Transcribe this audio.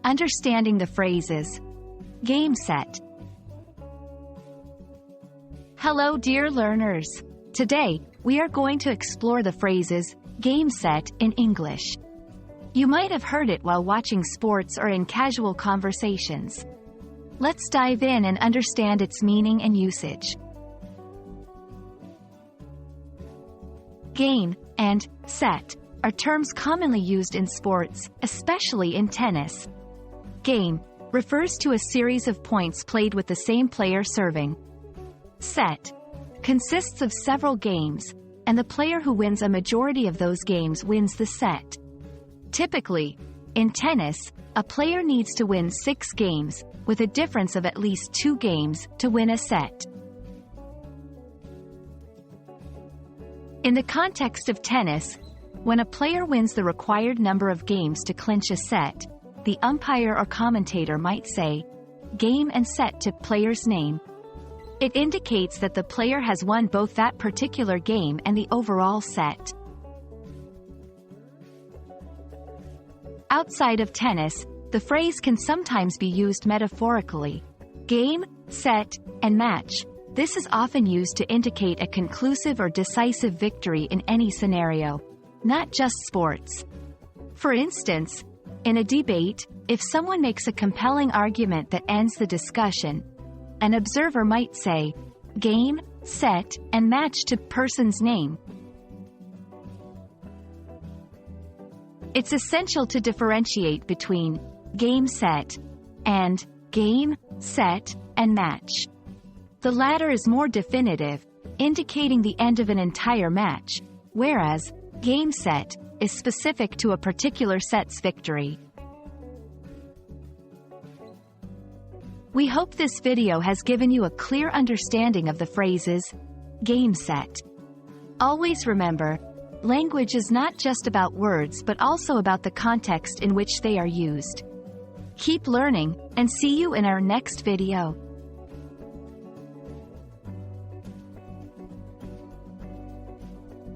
Understanding the phrases. Game set. Hello dear learners. Today, we are going to explore the phrases, game set, in English. You might have heard it while watching sports or in casual conversations. Let's dive in and understand its meaning and usage. Game and set are terms commonly used in sports, especially in tennis. Game refers to a series of points played with the same player serving. Set consists of several games, and the player who wins a majority of those games wins the set. Typically, in tennis, a player needs to win 6 games, with a difference of at least 2 games, to win a set. In the context of tennis, when a player wins the required number of games to clinch a set, the umpire or commentator might say, "Game and set" to player's name. It indicates that the player has won both that particular game and the overall set. Outside of tennis, the phrase can sometimes be used metaphorically. Game, set, and match. This is often used to indicate a conclusive or decisive victory in any scenario, not just sports. For instance, in a debate, if someone makes a compelling argument that ends the discussion, an observer might say, "Game, set, and match" to person's name. It's essential to differentiate between game set and game, set, and match. The latter is more definitive, indicating the end of an entire match, whereas game set is specific to a particular set's victory. We hope this video has given you a clear understanding of the phrases, game set. Always remember, language is not just about words but also about the context in which they are used. Keep learning, and see you in our next video.